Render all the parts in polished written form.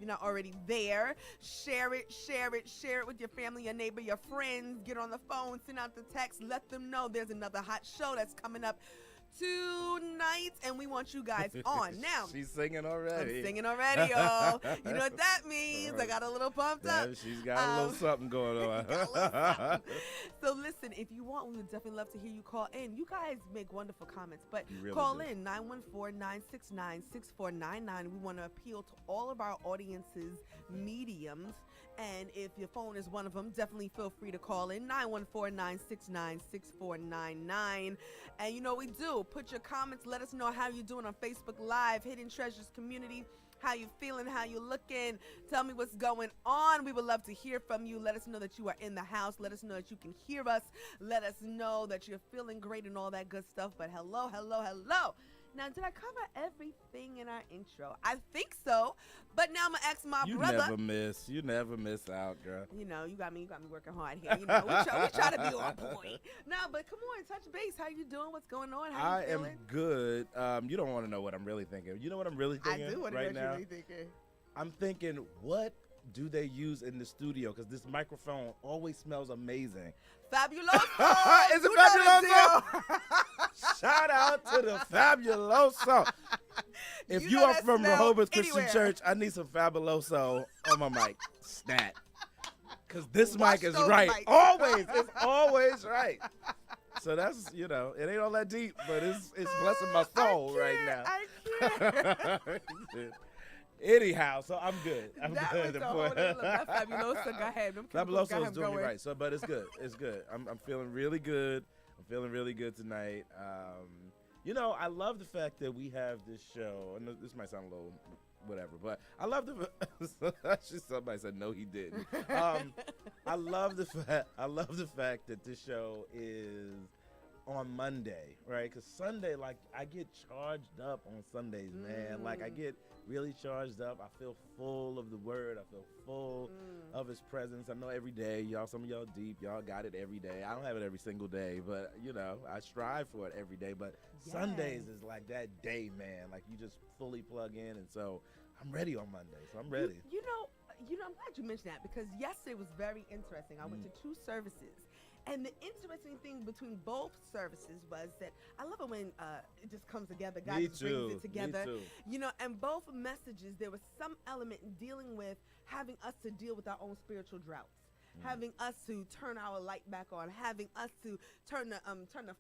you're not already there. Share it, share it, share it with your family, your neighbor, your friends. Get on the phone, send out the text, let them know there's another hot show that's coming up tonight, and we want you guys on. Now, she's singing already. I'm singing already, y'all. You know what that means. I got a little pumped up. She's got a little something going on. So listen, if you want, we would definitely love to hear you call in. You guys make wonderful comments, but really call do. in 914-969-6499. We want to appeal to all of our audience's mediums. And if your phone is one of them, definitely feel free to call in 914-969-6499. And you know what we do. Put your comments. Let us know how you're doing on Facebook Live, Hidden Treasures Community. How you feeling? How you looking? Tell me what's going on. We would love to hear from you. Let us know that you are in the house. Let us know that you can hear us. Let us know that you're feeling great and all that good stuff. But hello, hello, hello. Now, did I cover everything in our intro? I think so. But now I'm going to ask my brother. You never miss out, girl. You know, you got me working hard here. You know, we try to be on point. No, but come on, touch base. How you doing? What's going on? How you feeling? I am good. You don't want to know what I'm really thinking. You know what I'm really thinking? I do want to know what you're really thinking. I'm thinking, what do they use in the studio? Because this microphone always smells amazing. Fabuloso! Is it Fabuloso? Shout out to the Fabuloso. If you are from Rehoboth Christian Church, I need some Fabuloso on my mic. Stat. Because this mic is right. Always. It's always right. So that's, you know, it ain't all that deep, but it's blessing my soul right now. I can't. Anyhow, so I'm good. I'm that good. Was a whole nother, that Fabuloso, go ahead. Fabuloso is doing me right. So, but it's good. It's good. I'm feeling really good. I'm feeling really good tonight. You know, I love the fact that we have this show. And this might sound a little whatever, but I love the. Somebody said no, he didn't. I love the fact that this show is on Monday, right? Because Sunday, like, I get charged up on Sundays, man. Like, I get really charged up. I feel full of the word. I feel full of his presence. I know every day, some of y'all deep, y'all got it every day. I don't have it every single day, but, you know, I strive for it every day. But Sundays is like that day, man. Like, you just fully plug in, and so I'm ready on Monday, so I'm ready. You know, I'm glad you mentioned that, because yesterday was very interesting. I went to 2 services. And the interesting thing between both services was that I love it when it just comes together. God just brings it together. Me too. You know, and both messages, there was some element in dealing with having us to deal with our own spiritual droughts. Having us to turn our light back on, having us to turn the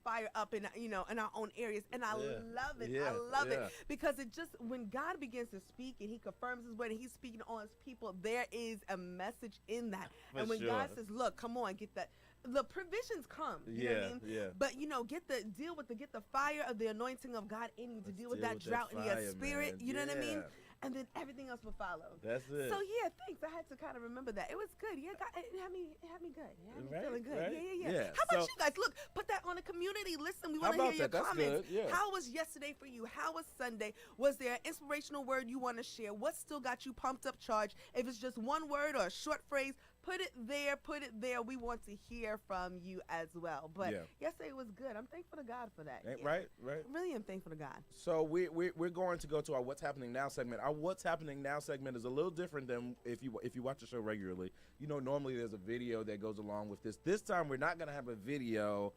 fire up in our own areas, and I love it. I love it, because it just, when God begins to speak and He confirms His word and He's speaking on His people, there is a message in that. And when God says, "Look, come on, get that." The provisions come, you know what I mean? Yeah. But get the fire of the anointing of God in you to deal with that drought in your spirit. Man. You know what I mean? And then everything else will follow. That's it. So thanks. I had to kind of remember that. It was good. Yeah, it had me good. It had me feeling good. Right? Yeah. How about you guys? Look, put that on the community. Listen, we want to hear your comments. Good. Yeah. How was yesterday for you? How was Sunday? Was there an inspirational word you want to share? What still got you pumped up, charged? If it's just one word or a short phrase, put it there. We want to hear from you as well. But yesterday was good. I'm thankful to God for that. Right. Really am thankful to God. So we're going to go to our What's Happening Now segment. Our What's Happening Now segment is a little different than if you watch the show regularly. You know, normally there's a video that goes along with this. This time we're not going to have a video.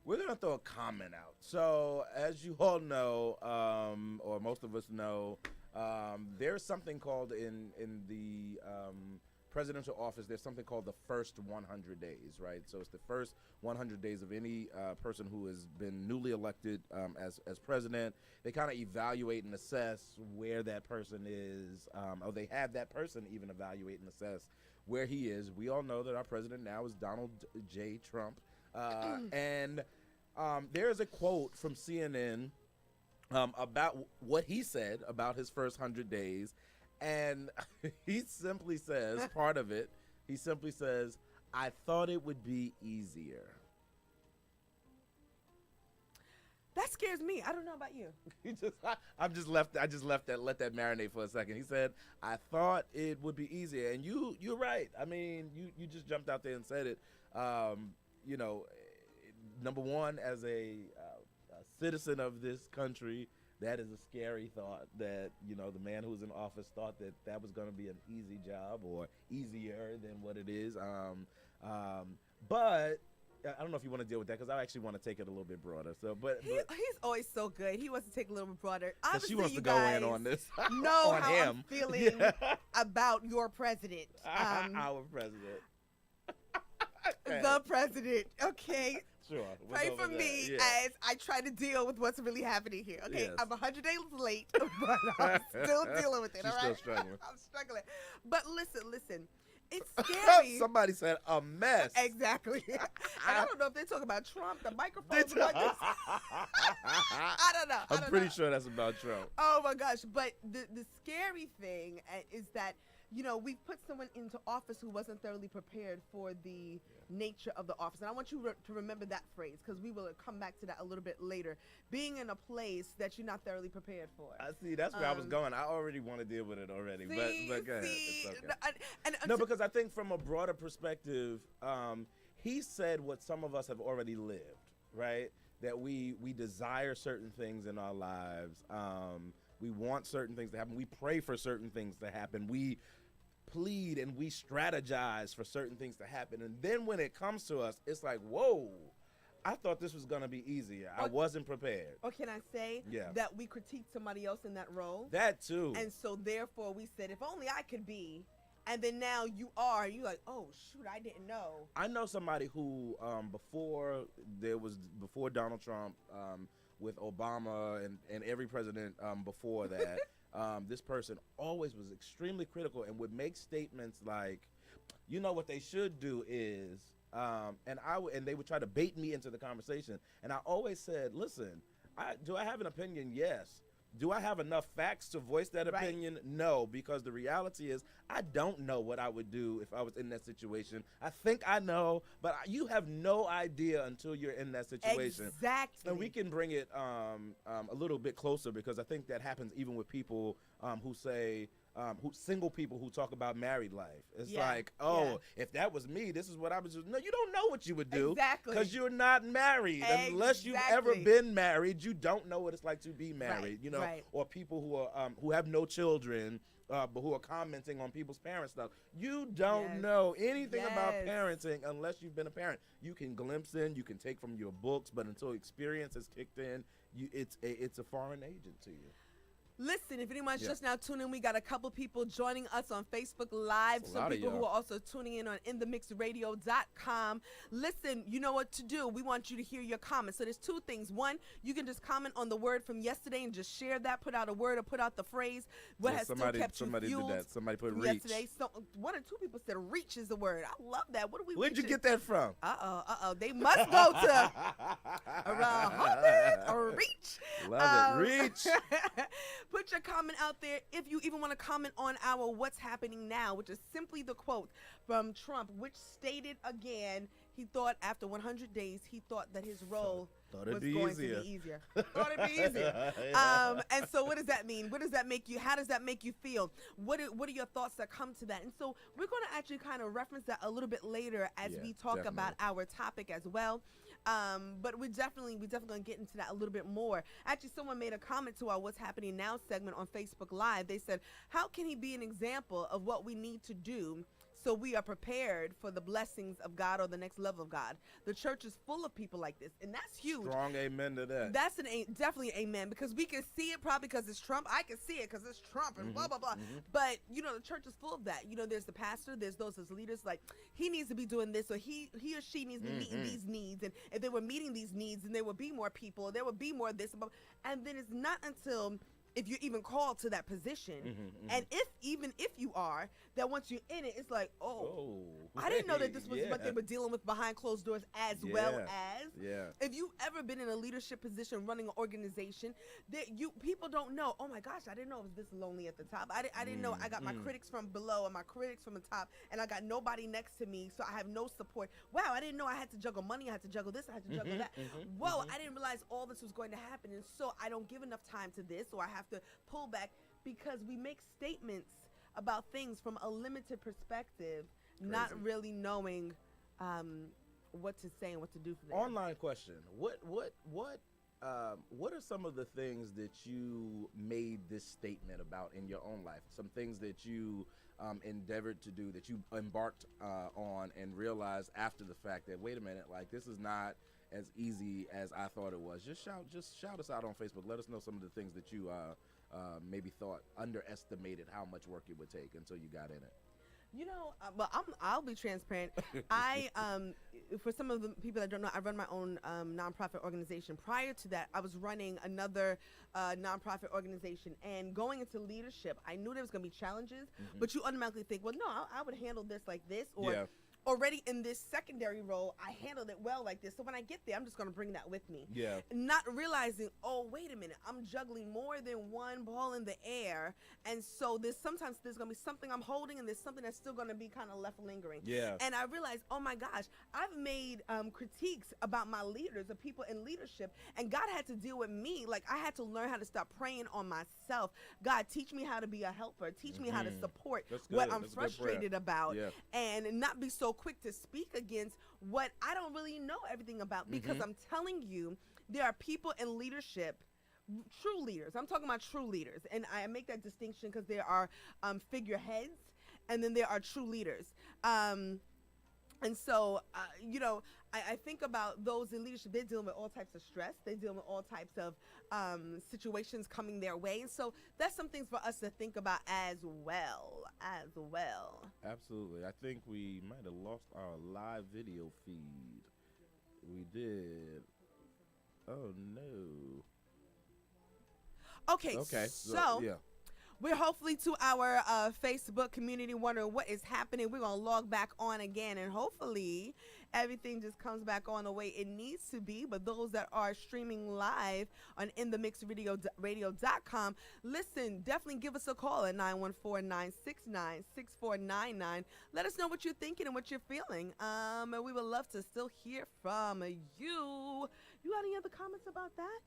We're going to throw a comment out. So as you all know, or most of us know, there's something called in the presidential office, there's something called the first 100 days, right? So it's the first 100 days of any person who has been newly elected as president. They kind of evaluate and assess where that person is, or they have that person even evaluate and assess where he is. We all know that our president now is Donald J. Trump. And there's a quote from CNN about what he said about his first 100 days. And he simply says, part of it, he simply says, "I thought it would be easier." That scares me. I don't know about you. I just let that marinate for a second. He said, "I thought it would be easier." And you're right. I mean, you just jumped out there and said it. You know, number one, as a citizen of this country, that is a scary thought that, you know, the man who's in office thought that that was going to be an easy job or easier than what it is. But I don't know if you want to deal with that because I actually want to take it a little bit broader. So, but he's always so good. He wants to take a little bit broader. Obviously, she wants to go in on this. Know on how him. I'm feeling about your president. Our president. The president. Okay. Sure. Pray for me as I try to deal with what's really happening here. Okay, yes. I'm 100 days late, but I'm still dealing with it. She's all right, still struggling. I'm struggling. But listen. It's scary. Somebody said a mess. Exactly. And I don't know if they're talking about Trump. The microphone's like this. I don't know. I'm pretty sure that's about Trump. Oh my gosh! But the scary thing is that, you know, we've put someone into office who wasn't thoroughly prepared for the nature of the office. And I want you to remember that phrase because we will come back to that a little bit later. Being in a place that you're not thoroughly prepared for. I see. That's where I was going. I already want to deal with it already. But go ahead. It's okay. No, because I think from a broader perspective, he said what some of us have already lived, right? That we desire certain things in our lives. We want certain things to happen. We pray for certain things to happen. We plead and we strategize for certain things to happen. And then when it comes to us, it's like, whoa, I thought this was going to be easier. I wasn't prepared. Or can I say that we critiqued somebody else in that role? That too. And so therefore we said, if only I could be. And then now you are, and you're like, oh, shoot, I didn't know. I know somebody who, before Donald Trump, with Obama and every president before that, this person always was extremely critical and would make statements like, you know, what they should do is, and they would try to bait me into the conversation. And I always said, listen, do I have an opinion? Yes. Do I have enough facts to voice that opinion? Right. No, because the reality is I don't know what I would do if I was in that situation. I think I know, but you have no idea until you're in that situation. Exactly. And we can bring it a little bit closer because I think that happens even with people who say, single people who talk about married life. It's like, if that was me, this is what I would do. No, you don't know what you would do. Exactly. Because you're not married. Exactly. Unless you've ever been married, you don't know what it's like to be married. You know, or people who are who have no children, but who are commenting on people's parent stuff. You don't know anything about parenting unless you've been a parent. You can glimpse in, you can take from your books, but until experience has kicked in, it's a foreign agent to you. Listen, if anyone's just now tuning in, we got a couple people joining us on Facebook Live. Some people who are also tuning in on inthemixradio.com. Listen, you know what to do. We want you to hear your comments. So there's two things. One, you can just comment on the word from yesterday and just share that. Put out a word or put out the phrase. What has still kept you fueled? Somebody did that. Somebody put reach. Yesterday. So one or two people said reach is the word. I love that. What are we Where'd you get that from? They must go to around 100 or reach. Love it. Reach. Put your comment out there if you even want to comment on our What's Happening Now, which is simply the quote from Trump, which stated again, he thought after 100 days, he thought that his role was going to be easier. Thought it'd be easier. And so what does that mean? What does that make you? How does that make you feel? What are your thoughts that come to that? And so we're going to actually kind of reference that a little bit later as we talk about our topic as well. But we're definitely going to get into that a little bit more. Actually, someone made a comment to our What's Happening Now segment on Facebook Live. They said, how can he be an example of what we need to do so we are prepared for the blessings of God or the next level of God? The church is full of people like this, and that's huge. Strong amen to that. That's definitely amen, because we can see it probably because it's Trump. I can see it because it's Trump and blah, blah, blah. But, you know, the church is full of that. You know, there's the pastor, there's those as leaders, like, he needs to be doing this, or he or she needs to be meeting these needs. And if they were meeting these needs, then there would be more people, there would be more this. And then it's not until if you're even called to that position, and even if you are, that once you're in it, it's like, I didn't know that this was what they were dealing with behind closed doors as well as. If you've ever been in a leadership position running an organization, that people don't know, oh my gosh, I didn't know it was this lonely at the top. I didn't know I got my critics from below and my critics from the top, and I got nobody next to me, so I have no support. Wow, I didn't know I had to juggle money, I had to juggle this, I had to juggle that. Whoa, I didn't realize all this was going to happen, and so I don't give enough time to this, or I have to pull back, because we make statements about things from a limited perspective, not really knowing what to say and what to do for them. Online question: What what are some of the things that you made this statement about in your own life? Some things that you endeavored to do, that you embarked on and realized after the fact that, wait a minute, like this is not as easy as I thought it was. Just shout us out on Facebook. Let us know some of the things that you maybe thought underestimated how much work it would take until you got in it. You know, I'll be transparent. I, for some of the people that don't know, I run my own nonprofit organization. Prior to that, I was running another nonprofit organization, and going into leadership, I knew there was going to be challenges, but you automatically think, well, no, I would handle this like this, or already in this secondary role, I handled it well like this. So when I get there, I'm just going to bring that with me. Yeah. Not realizing, oh, wait a minute, I'm juggling more than one ball in the air. And so sometimes there's going to be something I'm holding, and there's something that's still going to be kind of left lingering. Yeah. And I realized, oh my gosh, I've made critiques about my leaders, the people in leadership, and God had to deal with me. Like, I had to learn how to stop praying on myself. God, teach me how to be a helper. Teach me how to support what I'm frustrated about, and not be so quick to speak against what I don't really know everything about, because I'm telling you, there are people in leadership, true leaders. I'm talking about true leaders, and I make that distinction because there are figureheads, and then there are true leaders. And so, you know, I think about those in leadership. They're dealing with all types of stress. They're dealing with all types of situations coming their way. And so that's some things for us to think about as well. Absolutely. I think we might have lost our live video feed. We did. Oh, no. Okay, so yeah. We're hopefully to our Facebook community wondering what is happening. We're going to log back on again, and hopefully everything just comes back on the way it needs to be. But those that are streaming live on InTheMixRadio.com, listen, definitely give us a call at 914-969-6499. Let us know what you're thinking and what you're feeling. And we would love to still hear from you. You got any other comments about that?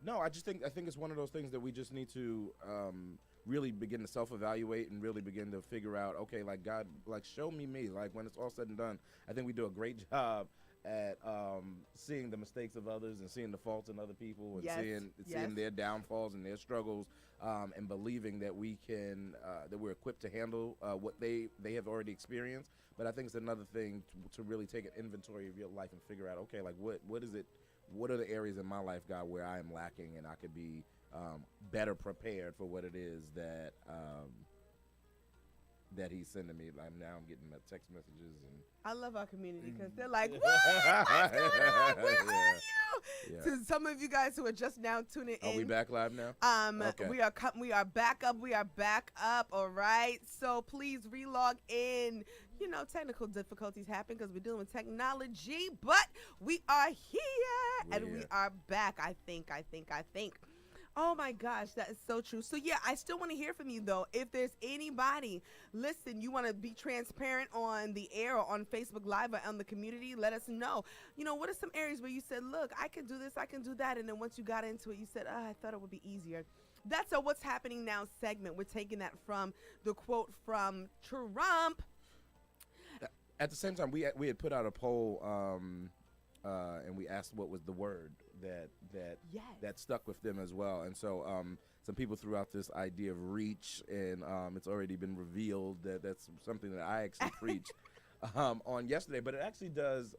No, I think it's one of those things that we just need to really begin to self-evaluate and really begin to figure out, okay, like, God, like, show me. Like, when it's all said and done, I think we do a great job at seeing the mistakes of others and seeing the faults in other people, and seeing their downfalls and their struggles, and believing that we can that we're equipped to handle what they have already experienced. But I think it's another thing to really take an inventory of your life and figure out, okay, like, what is it? What are the areas in my life, God, where I am lacking, and I could be better prepared for what it is that that He's sending me? Like, now I'm getting text messages, and I love our community because they're like, "What? What's going on? Where are you?" Yeah. To some of you guys who are just now tuning in, are we back live now? Okay. We are back up. We are back up. All right. So please relog in. You know, technical difficulties happen because we're dealing with technology, but we are here and we are back. I think. Oh my gosh, that is so true. So yeah, I still want to hear from you though. If there's anybody, listen, you want to be transparent on the air or on Facebook Live or on the community, let us know. You know, what are some areas where you said, look, I can do this, I can do that, and then once you got into it, you said, I thought it would be easier. That's a What's Happening Now segment. We're taking that from the quote from Trump. At the same time, we had put out a poll, and we asked what was the word that stuck with them as well. And so some people threw out this idea of reach, and it's already been revealed that that's something that I actually preached on yesterday. But it actually does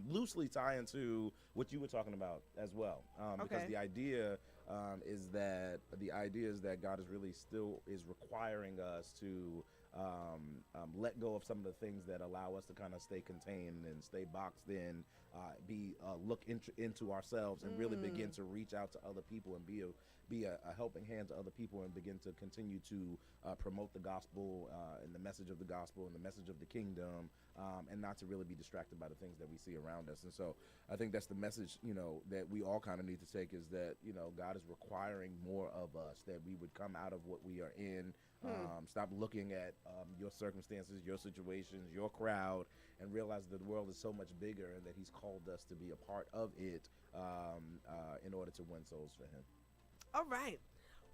loosely tie into what you were talking about as well, because the idea is that God is really still is requiring us to let go of some of the things that allow us to kind of stay contained and stay boxed in, look into ourselves and really begin to reach out to other people and be a helping hand to other people and begin to continue to promote the gospel and the message of the gospel and the message of the kingdom, and not to really be distracted by the things that we see around us. And so I think that's the message, you know, that we all kind of need to take, is that, you know, God is requiring more of us, that we would come out of what we are in. Stop looking at your circumstances, your situations, your crowd, and realize that the world is so much bigger and that He's called us to be a part of it in order to win souls for Him. All right.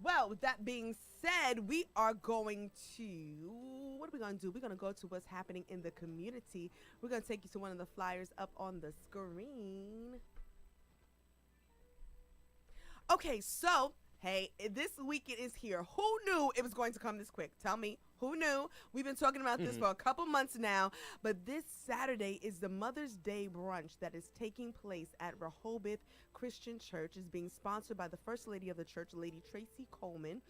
Well, with that being said, we are going to, what are we going to do? We're going to go to what's happening in the community. We're going to take you to one of the flyers up on the screen. Okay, so hey, this weekend is here. Who knew it was going to come this quick? Tell me, who knew? We've been talking about this for a couple months now, but this Saturday is the Mother's Day brunch that is taking place at Rehoboth Christian Church. It's being sponsored by the First Lady of the church, Lady Tracy Coleman,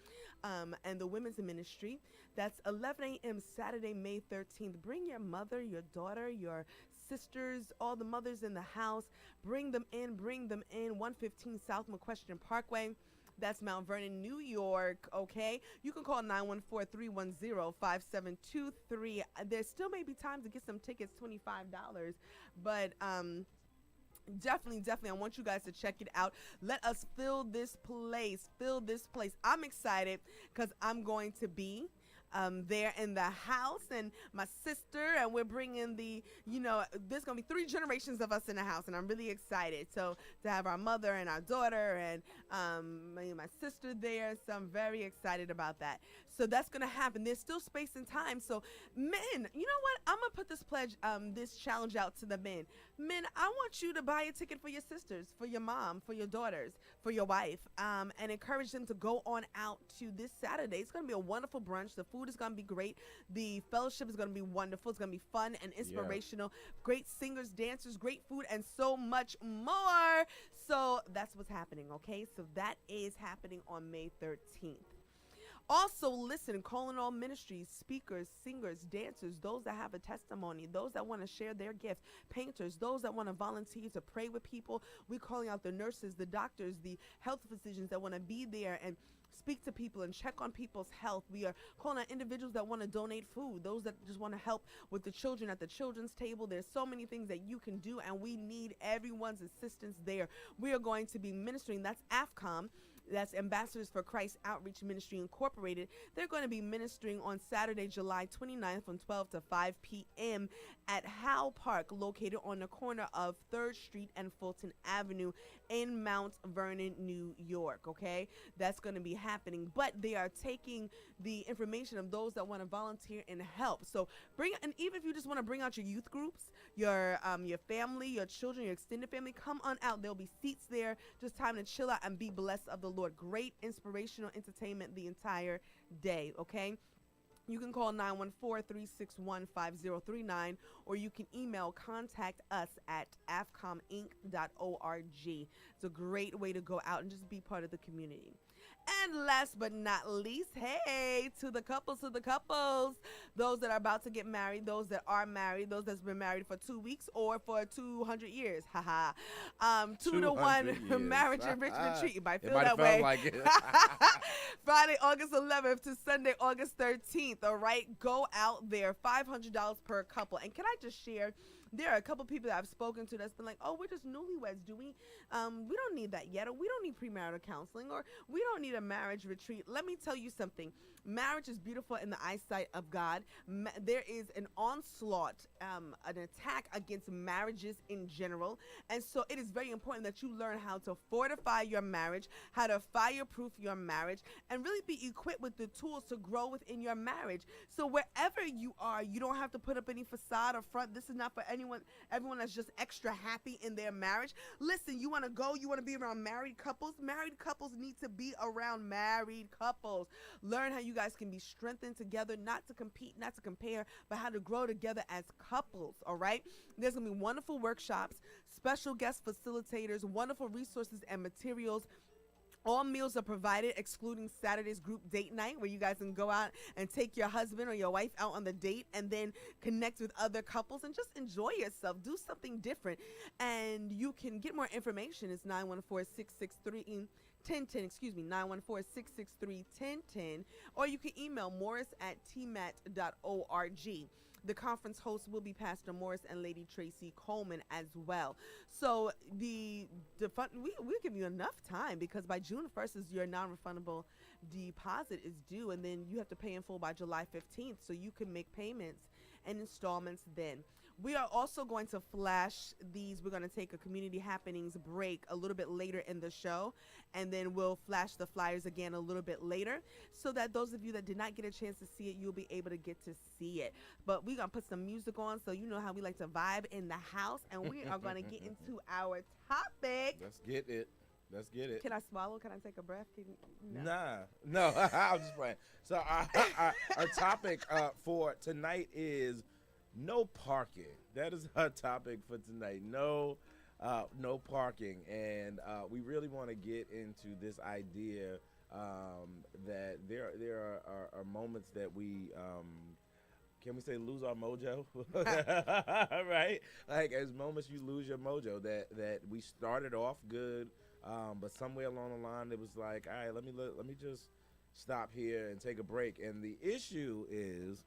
and the Women's Ministry. That's 11 a.m. Saturday, May 13th. Bring your mother, your daughter, your sisters, all the mothers in the house. Bring them in, 115 South McQuestion Parkway. That's Mount Vernon, New York, okay? You can call 914-310-5723. There still may be time to get some tickets, $25, but definitely, I want you guys to check it out. Let us fill this place. I'm excited because I'm going to be there in the house, and my sister, and we're bringing there's gonna be 3 generations of us in the house, and I'm really excited. So to have our mother and our daughter and my sister there, so I'm very excited about that. So that's gonna happen. There's still space and time. So men, you know what? I'm gonna put this this challenge out to the men. Men, I want you to buy a ticket for your sisters, for your mom, for your daughters, for your wife, and encourage them to go on out to this Saturday. It's gonna be a wonderful brunch. The food is gonna be great. The fellowship is gonna be wonderful. It's gonna be fun and inspirational. Yeah. Great singers, dancers, great food, and so much more. So that's what's happening, okay? So that is happening on May 13th. Also, listen, calling all ministries, speakers, singers, dancers, those that have a testimony, those that want to share their gift, painters, those that want to volunteer to pray with people. We're calling out the nurses, the doctors, the health physicians that want to be there and speak to people and check on people's health. We are calling out individuals that want to donate food, those that just want to help with the children at the children's table. There's so many things that you can do, and we need everyone's assistance there. We are going to be ministering. That's AFCOM. That's Ambassadors for Christ Outreach Ministry Incorporated. They're going to be ministering on Saturday, July 29th from 12 to 5 p.m. at Howe Park, located on the corner of 3rd Street and Fulton Avenue in Mount Vernon, New York, okay? That's going to be happening, but they are taking the information of those that want to volunteer and help. So and even if you just want to bring out your youth groups, your family, your children, your extended family, come on out. There'll be seats there, just time to chill out and be blessed of the Lord. Great inspirational entertainment the entire day, okay? You can call 914-361-5039, or you can email contact us at afcominc.org. It's a great way to go out and just be part of the community. And last but not least, hey, to the couples, those that are about to get married, those that are married, those that's been married for 2 weeks or for 200 years, 2-to-1 marriage enrichment treat. You might feel that way. Like it. Friday, August 11th to Sunday, August 13th. All right, go out there. $500 per couple. And can I just share? There are a couple people that I've spoken to that's been like, oh, we're just newlyweds. We don't need that yet, or we don't need premarital counseling, or we don't need a marriage retreat. Let me tell you something. Marriage is beautiful in the eyesight of God. There is an onslaught, an attack against marriages in general. And so it is very important that you learn how to fortify your marriage, how to fireproof your marriage, and really be equipped with the tools to grow within your marriage. So wherever you are, you don't have to put up any facade or front. This is not for everyone that's just extra happy in their marriage. Listen, you want to be around married couples. Married couples need to be around married couples. Learn how you guys can be strengthened together, not to compete, not to compare, but how to grow together as couples, all right? There's going to be wonderful workshops, special guest facilitators, wonderful resources and materials. All meals are provided, excluding Saturday's group date night, where you guys can go out and take your husband or your wife out on the date and then connect with other couples and just enjoy yourself. Do something different. And you can get more information. It's 914-663-1010, 914-663-1010, or you can email morris@tmat.org. The conference hosts will be Pastor Morris and Lady Tracy Coleman as well. So we'll give you enough time, because by June 1st is your non-refundable deposit is due, and then you have to pay in full by July 15th, so you can make payments and installments then. We are also going to flash these. We're going to take a community happenings break a little bit later in the show, and then we'll flash the flyers again a little bit later, so that those of you that did not get a chance to see it, you'll be able to get to see it. But we're going to put some music on, so you know how we like to vibe in the house, and we are going to get into our topic. Let's get it. Let's get it. Can I swallow? Can I take a breath? No. No, I'm just playing. So our topic for tonight is no parking. That is our topic for tonight. No parking, and we really want to get into this idea that there are moments that we. Can we say lose our mojo? Right? Like, as moments you lose your mojo, that we started off good, but somewhere along the line it was like, all right, let me just stop here and take a break. And the issue is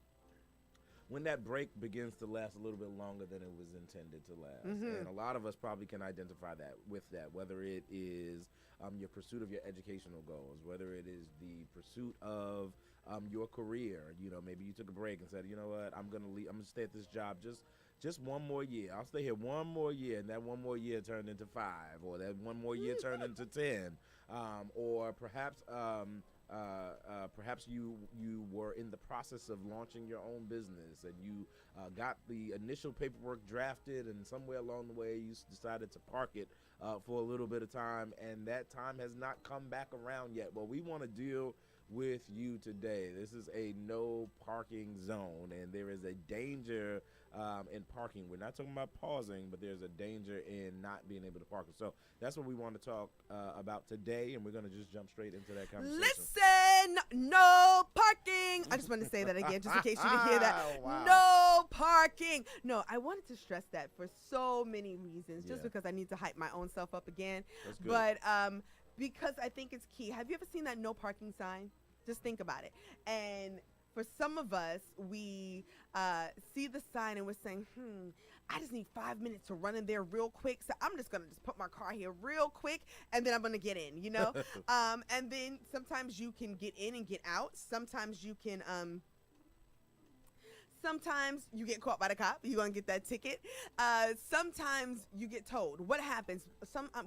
when that break begins to last a little bit longer than it was intended to last. And a lot of us probably can identify that with that, whether it is your pursuit of your educational goals, whether it is the pursuit of your career. You know, maybe you took a break and said, you know what, I'm gonna leave. I'm gonna stay at this job just one more year. I'll stay here one more year, and that one more year turned into 5, or that one more year turned into 10, or perhaps you were in the process of launching your own business, and you got the initial paperwork drafted, and somewhere along the way you decided to park it for a little bit of time, and that time has not come back around yet. Well, we want to deal with you today. This is a no parking zone, and there is a danger in parking. We're not talking about pausing, but there's a danger in not being able to park. So that's what we want to talk about today, and we're going to just jump straight into that conversation. Listen, no parking. I just wanted to say that again, just in case you didn't hear that. Wow. No parking. No, I wanted to stress that for so many reasons, just because I need to hype my own self up again. That's good. But because I think it's key. Have you ever seen that no parking sign? Just think about it. And for some of us, we see the sign and we're saying, I just need 5 minutes to run in there real quick. So I'm just going to put my car here real quick, and then I'm going to get in, you know? And then sometimes you can get in and get out. Sometimes you can sometimes you get caught by the cop. You're going to get that ticket. Sometimes you get towed. What happens?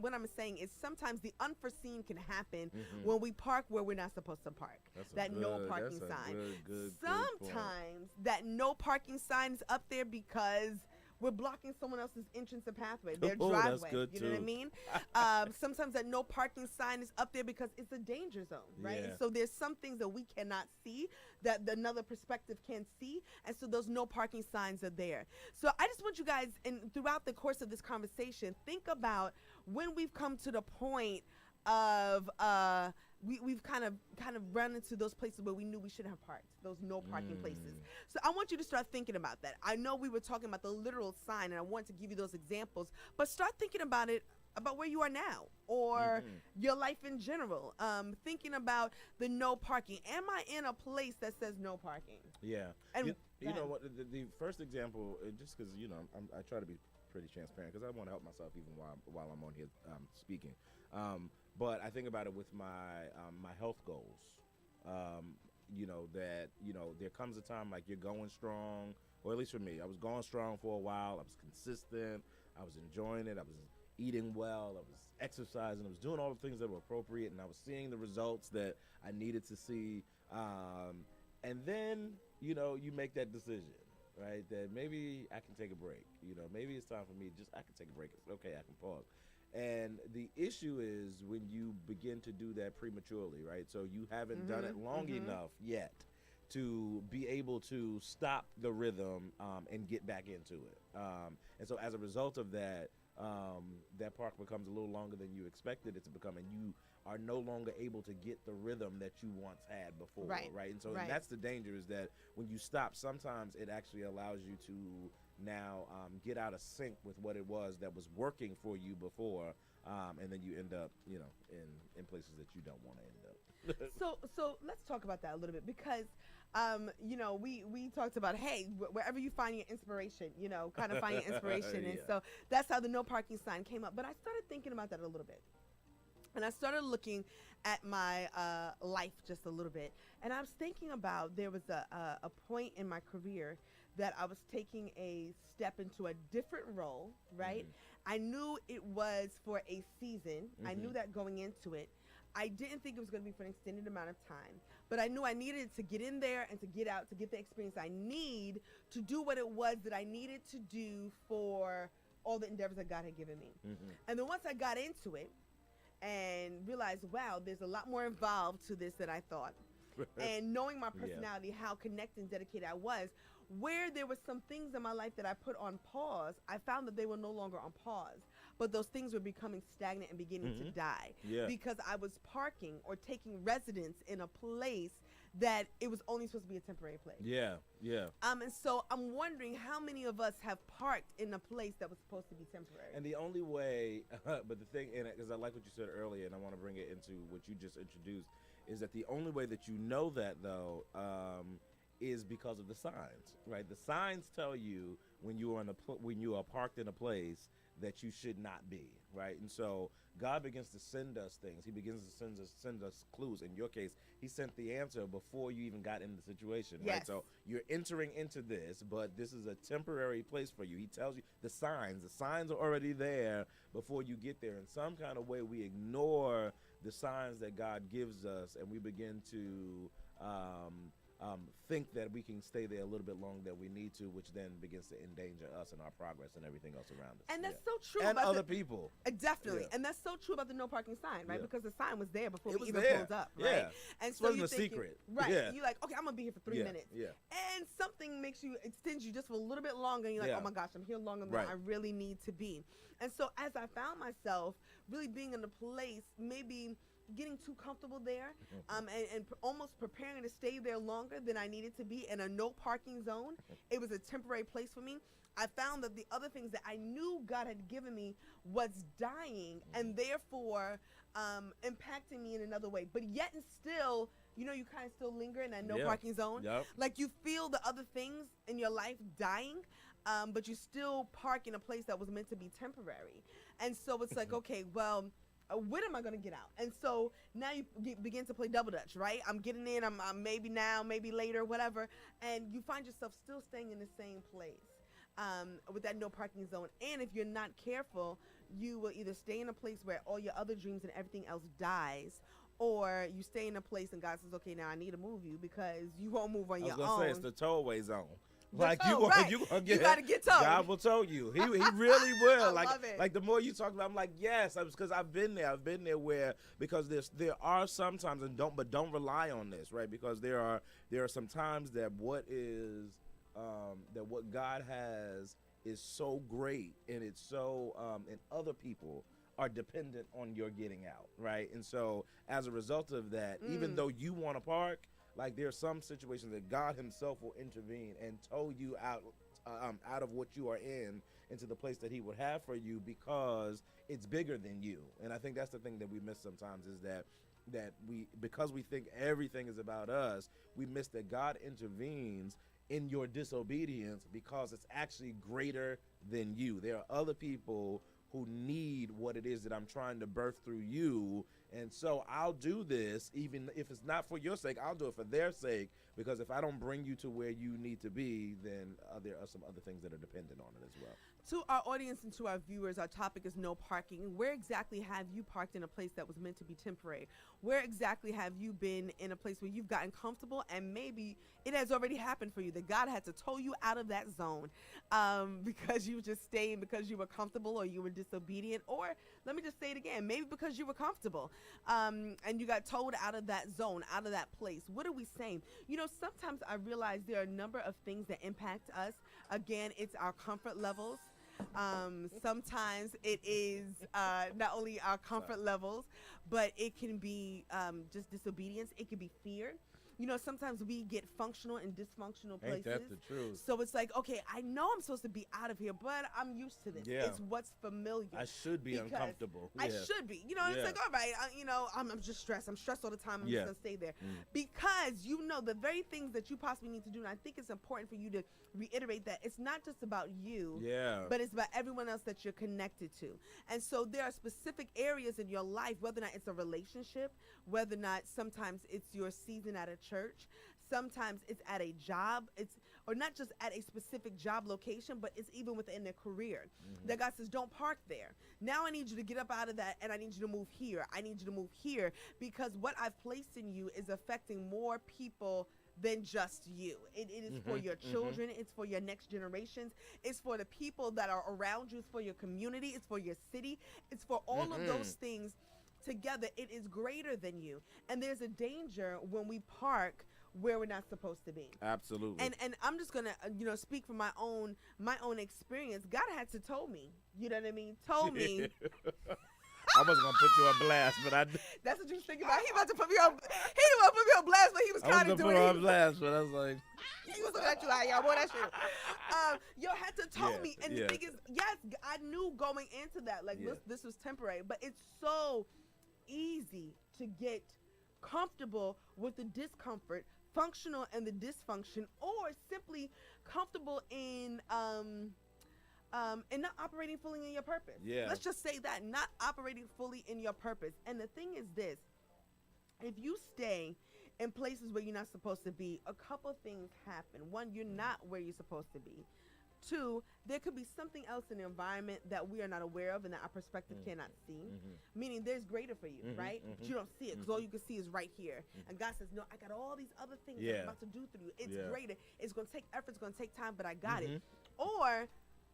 What I'm saying is sometimes the unforeseen can happen when we park where we're not supposed to park. That no parking sign. Good Sometimes that no parking sign is up there because we're blocking someone else's entrance and pathway, their driveway. That's good you know what I mean? Sometimes that no parking sign is up there because it's a danger zone, right? Yeah. And so there's some things that we cannot see that another perspective can see, and so those no parking signs are there. So I just want you guys, and throughout the course of this conversation, think about when we've come to the point of we've kind of run into those places where we knew we shouldn't have parked, those no parking places. So I want you to start thinking about that. I know we were talking about the literal sign, and I want to give you those examples, but start thinking about it, about where you are now, or your life in general. Thinking about the no parking. Am I in a place that says no parking? Yeah. And you know what? The first example, just because I try to be pretty transparent because I want to help myself even while I'm on here speaking. But I think about it with my health goals. There comes a time like you're going strong, or at least for me, I was going strong for a while. I was consistent. I was enjoying it. I was eating well. I was exercising. I was doing all the things that were appropriate, and I was seeing the results that I needed to see. And then, you make that decision, right? That maybe I can take a break. Maybe it's time for me. I can take a break. It's okay. I can pause. And the issue is when you begin to do that prematurely, right? So you haven't done it long enough yet to be able to stop the rhythm and get back into it. And so as a result of that, that park becomes a little longer than you expected it to become, and you are no longer able to get the rhythm that you once had before, right? And so that's the danger, is that when you stop, sometimes it actually allows you to now get out of sync with what it was that was working for you before, and then you end up, in places that you don't want to end up. So let's talk about that a little bit, because we talked about, hey, wherever you find your inspiration, kind of find your inspiration. And so that's how the no parking sign came up. But I started thinking about that a little bit. And I started looking at my life just a little bit. And I was thinking about, there was a point in my career that I was taking a step into a different role, right? I knew it was for a season. I knew that going into it. I didn't think it was going to be for an extended amount of time, but I knew I needed to get in there and to get out, to get the experience I need to do what it was that I needed to do for all the endeavors that God had given me. And then once I got into it, and realized, wow, there's a lot more involved to this than I thought. And knowing my personality, how connected and dedicated I was, where there were some things in my life that I put on pause, I found that they were no longer on pause, but those things were becoming stagnant and beginning to die because I was parking or taking residence in a place that it was only supposed to be a temporary place. And so I'm wondering how many of us have parked in a place that was supposed to be temporary. And the only way, but the thing in it, because I like what you said earlier, and I want to bring it into what you just introduced, is that the only way that you know that, though, is because of the signs, right? The signs tell you when you are when you are parked in a place that you should not be, right? And so God begins to send us things. He begins to send us clues. In your case, he sent the answer before you even got in the situation, right? So you're entering into this, but this is a temporary place for you. He tells you the signs are already there before you get there. In some kind of way, we ignore the signs that God gives us, and we begin to think that we can stay there a little bit longer than we need to, which then begins to endanger us and our progress and everything else around us. And that's so true. And other people. Definitely. And that's so true about the no parking sign, right? Because the sign was there before we even pulled up, right? And so it wasn't a secret. Right. You're like, okay, I'm going to be here for 3 minutes. And something extends you just for a little bit longer, and you're like, oh my gosh, I'm here longer than I really need to be. And so as I found myself really being in a place, maybe getting too comfortable there, and almost preparing to stay there longer than I needed to be in a no parking zone. It was a temporary place for me. I found that the other things that I knew God had given me was dying and therefore impacting me in another way. But yet and still, you kind of still linger in that no parking zone. Like you feel the other things in your life dying, but you still park in a place that was meant to be temporary. And so it's like, okay, well, when am I going to get out? And so now you begin to play double dutch, right? I'm getting in, I'm maybe now, maybe later, whatever. And you find yourself still staying in the same place with that no parking zone. And if you're not careful, you will either stay in a place where all your other dreams and everything else dies, or you stay in a place and God says, okay, now I need to move you because you won't move on your own. I was going to say, it's the towaway zone. Like you gonna get, you gotta get towed. God will tow you. He really will. I love it. Like the more you talk about, I'm like, yes, because I've been there. I've been there where because there are some times don't rely on this, right? Because there are some times that what God has is so great, and it's so and other people are dependent on your getting out, right? And so as a result of that, even though you want to park, like there are some situations that God himself will intervene and tow you out of what you are in into the place that he would have for you because it's bigger than you. And I think that's the thing that we miss sometimes is that because we think everything is about us, we miss that God intervenes in your disobedience because it's actually greater than you. There are other people who need what it is that I'm trying to birth through you. And so I'll do this, even if it's not for your sake, I'll do it for their sake, because if I don't bring you to where you need to be, then there are some other things that are dependent on it as well. To our audience and to our viewers, our topic is no parking. Where exactly have you parked in a place that was meant to be temporary? Where exactly have you been in a place where you've gotten comfortable and maybe it has already happened for you, that God had to tow you out of that zone because you were just staying because you were comfortable or you were disobedient, or let me just say it again, maybe because you were comfortable and you got towed out of that zone, out of that place. What are we saying? Sometimes I realize there are a number of things that impact us. Again, it's our comfort levels. Sometimes it is not only our comfort levels, but it can be just disobedience. It can be fear. Sometimes we get functional in dysfunctional places. Ain't that the truth? So it's like, okay, I know I'm supposed to be out of here, but I'm used to this. Yeah. It's what's familiar. I should be uncomfortable. I should be. It's like, all right, I'm just stressed. I'm stressed all the time. I'm just going to stay there. Because the very things that you possibly need to do, and I think it's important for you to reiterate that it's not just about you, but it's about everyone else that you're connected to. And so there are specific areas in your life, whether or not it's a relationship, whether or not sometimes it's your season at a church, sometimes it's at a job, or not just at a specific job location, but it's even within their career. That God says, don't park there. Now I need you to get up out of that, and I need you to move here. I need you to move here, because what I've placed in you is affecting more people than just you. It is for your children. It's for your next generations. It's for the people that are around you. It's for your community. It's for your city. It's for all of those things together, it is greater than you. And there's a danger when we park where we're not supposed to be. Absolutely. And I'm just gonna speak from my own experience. God had to told me, you know what I mean? Told me. I wasn't gonna put you on blast, but That's what you was thinking about. He about to put me on. He didn't want to put me on blast, but he was kind of doing it. I was gonna put on blast, but I was like, he was looking at you like, y'all boy, that shit. Yo had to told me, and the thing is, yes, I knew going into that, like this was temporary, but it's so easy to get comfortable with the discomfort, functional in the dysfunction, or simply comfortable in and not operating fully in your purpose. Yeah. Let's just say that, not operating fully in your purpose. And the thing is this, if you stay in places where you're not supposed to be, a couple things happen. One, you're not where you're supposed to be. Two, there could be something else in the environment that we are not aware of and that our perspective cannot see. Meaning there's greater for you, right? But you don't see it because all you can see is right here. And God says, no, I got all these other things that I'm about to do through you. It's greater. It's going to take effort. It's going to take time, but I got it. Or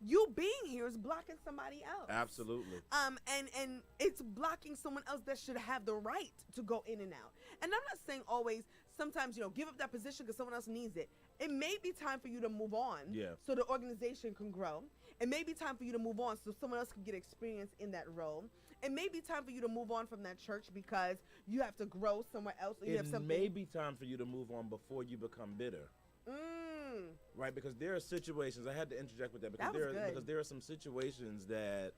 you being here is blocking somebody else. Absolutely. And it's blocking someone else that should have the right to go in and out. And I'm not saying always, sometimes, give up that position because someone else needs it. It may be time for you to move on so the organization can grow. It may be time for you to move on so someone else can get experience in that role. It may be time for you to move on from that church because you have to grow somewhere else. Or you have something. It may be time for you to move on before you become bitter. Right, because there are situations, I had to interject with that because there are some situations that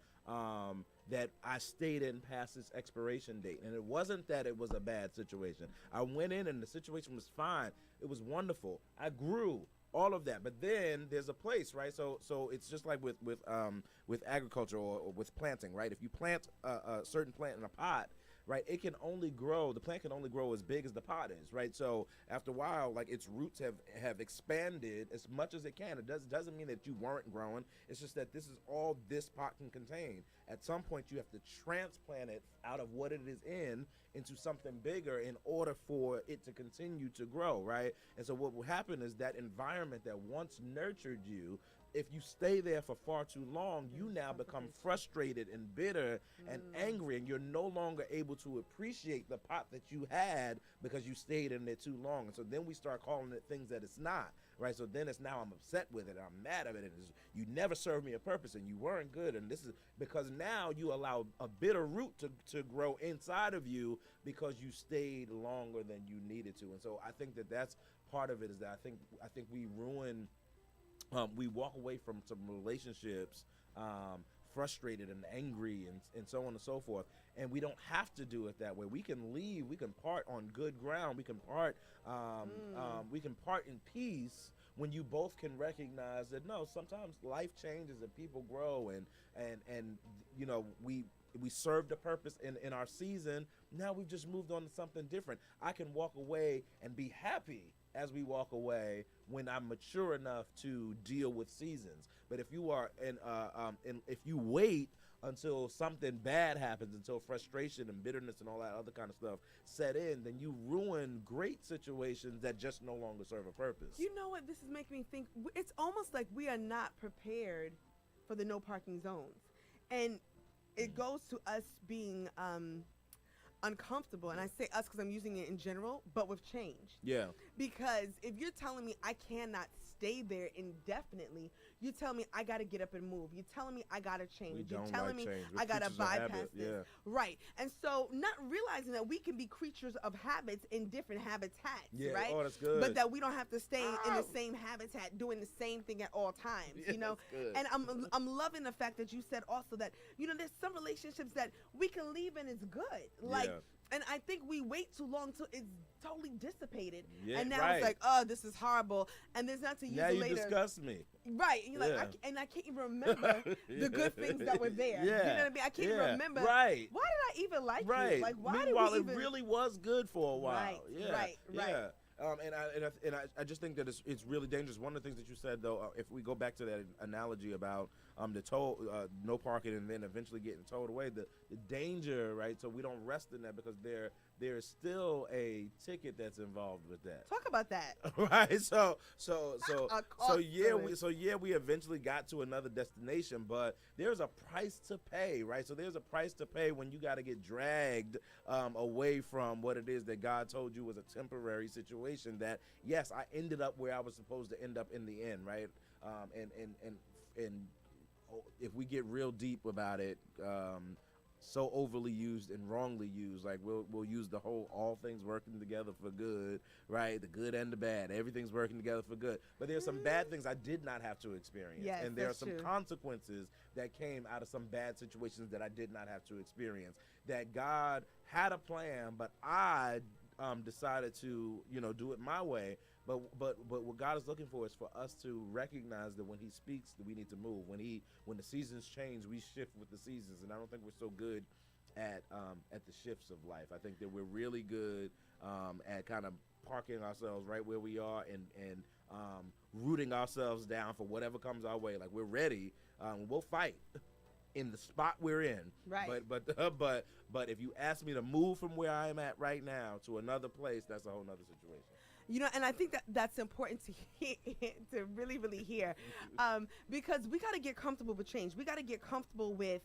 that I stayed in past its expiration date, and it wasn't that it was a bad situation. I went in and the situation was fine. It was wonderful. I grew, all of that. But then there's a place, right? So it's just like with agriculture or with planting, right? If you plant a certain plant in a pot, right, it can only grow, the plant can only grow as big as the pot is, right? So after a while, like, its roots have expanded as much as it can. It doesn't mean that you weren't growing. It's just that this is all this pot can contain. At some point, you have to transplant it out of what it is into something bigger in order for it to continue to grow, right? And so what will happen is that environment that once nurtured you, if you stay there for far too long, you now become frustrated and bitter and angry, and you're no longer able to appreciate the pot that you had because you stayed in there too long. And so then we start calling it things that it's not, right? So then it's now I'm upset with it, I'm mad at it, and you never served me a purpose and you weren't good. And this is because now you allow a bitter root to grow inside of you because you stayed longer than you needed to. And so I think that's part of it, is that I think we ruin. We walk away from some relationships frustrated and angry and so on and so forth. And we don't have to do it that way. We can leave. We can part on good ground. We can part. We can part in peace when you both can recognize that no, sometimes life changes and people grow and you know we served a purpose in our season. Now we've just moved on to something different. I can walk away and be happy as we walk away when I'm mature enough to deal with seasons. But if you are if you wait until something bad happens, until frustration and bitterness and all that other kind of stuff set in, then you ruin great situations that just no longer serve a purpose. You know what this is making me think? It's almost like we are not prepared for the no parking zones. And it goes to us being uncomfortable, and I say us because I'm using it in general, but with change. Yeah. Because if you're telling me I cannot stay there indefinitely, you're telling me I got to get up and move. You're telling me I got to change. You're telling me I got to bypass this. Yeah. Right. And so not realizing that we can be creatures of habits in different habitats, right? Oh, that's good. But that we don't have to stay in the same habitat doing the same thing at all times, you know? And I'm loving the fact that you said also that, you know, there's some relationships that we can leave and it's good. Like, and I think we wait too long till it's totally dissipated. Yeah, and now it's like, oh, this is horrible. And there's not to use now it you later. disgust me. Right. And you're like, I can't even remember the good things that were there. You know what I mean? I can't even remember. Right. Why did I even like you? Like, why Meanwhile, did we even... it really was good for a while. Right. Yeah. Right. Yeah. I just think that it's really dangerous. One of the things that you said, though, if we go back to that analogy about the toll, no parking, and then eventually getting towed away, the danger, right? So we don't rest in that because there's still a ticket that's involved with that. Talk about that. Right. So yeah, Constantly. we eventually got to another destination, but there's a price to pay, right? So there's a price to pay when you got to get dragged away from what it is that God told you was a temporary situation. That yes, I ended up where I was supposed to end up in the end, right? And if we get real deep about it, so overly used and wrongly used, like we'll use the whole all things working together for good, right? The good and the bad, everything's working together for good. But there's some bad things I did not have to experience, Yes, and there are that's some true. consequences that came out of some bad situations that I did not have to experience. That God had a plan, but I decided to do it my way. But what God is looking for is for us to recognize that when He speaks, that we need to move. When the seasons change, we shift with the seasons. And I don't think we're so good at the shifts of life. I think that we're really good at kind of parking ourselves right where we are and rooting ourselves down for whatever comes our way. Like we're ready. We'll fight in the spot we're in. Right. But if you ask me to move from where I am at right now to another place, that's a whole nother situation. And I think that's important to to really, really hear, because we got to get comfortable with change. We got to get comfortable with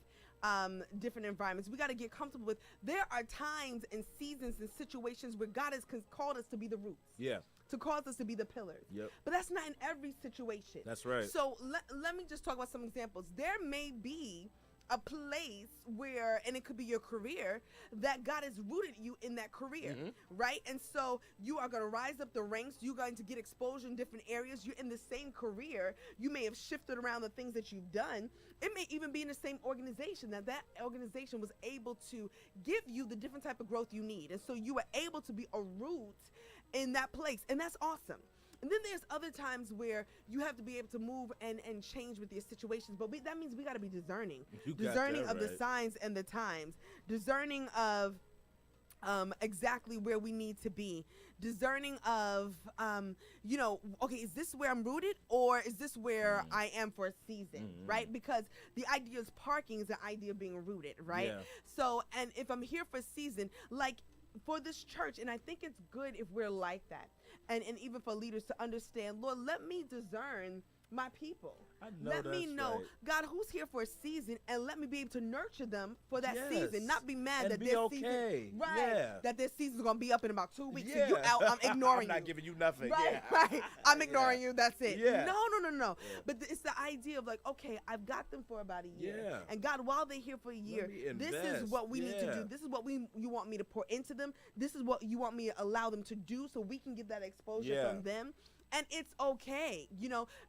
different environments. We got to get comfortable with. There are times and seasons and situations where God has called us to be the roots. Yeah. To cause us to be the pillars. Yep. But that's not in every situation. That's right. So let me just talk about some examples. There may be a place where, and it could be your career, that God has rooted you in that career, right? And so you are going to rise up the ranks. You're going to get exposure in different areas. You're in the same career. You may have shifted around the things that you've done. It may even be in the same organization that organization was able to give you the different type of growth you need. And so you were able to be a root in that place. And that's awesome. And then there's other times where you have to be able to move and change with your situations. But that means we got to be discerning. Discerning of the signs and the times. Discerning of exactly where we need to be. Discerning of, okay, is this where I'm rooted or is this where I am for a season, right? Because the idea is parking is the idea of being rooted, right? Yeah. So, and if I'm here for a season, like for this church, and I think it's good if we're like that. And even for leaders to understand, Lord, let me discern my people. Let me know, right. God, who's here for a season, and let me be able to nurture them for that Yes. season. Not be mad And that be their okay. season, right? Yeah. That their season's gonna be up in about 2 weeks. Yeah. And you out, I'm ignoring I'm not you. giving you nothing. Right, Yeah. right. I'm ignoring you. That's it. Yeah. No. Yeah. But it's the idea of like, okay, I've got them for about a year. Yeah. And God, while they're here for a year, me this is invest. what we need to Yeah. do. This is what you want me to pour into them. This is what you want me to allow them to do, so we can get that exposure Yeah. from them. And it's okay,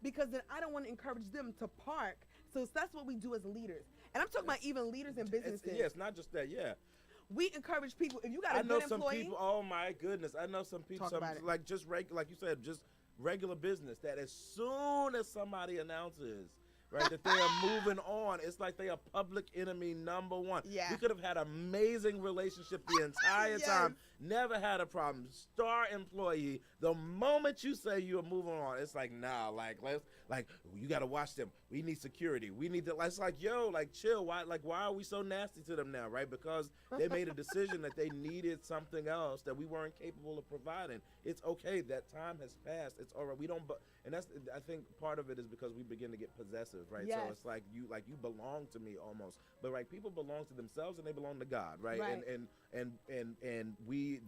because then I don't want to encourage them to park. So that's what we do as leaders. And I'm talking about even leaders in businesses. It's not just that. Yeah. We encourage people. If you got a I know good some employee, people. Oh my goodness! I know some people. Talk about it. Like just like you said, just regular business. That as soon as somebody announces, right, that they are moving on, it's like they are public enemy number one. Yeah. We could have had an amazing relationship the entire Yes. time. Never had a problem. Star employee. The moment you say you are moving on, it's like nah. Like you got to watch them. We need security. We need to. It's like yo, like chill. Why are we so nasty to them now, right? Because they made a decision that they needed something else that we weren't capable of providing. It's okay. That time has passed. It's all right. We don't. And that's. I think part of it is because we begin to get possessive, right? Yes. So it's like you belong to me almost. But right, people belong to themselves and they belong to God, right? Right. And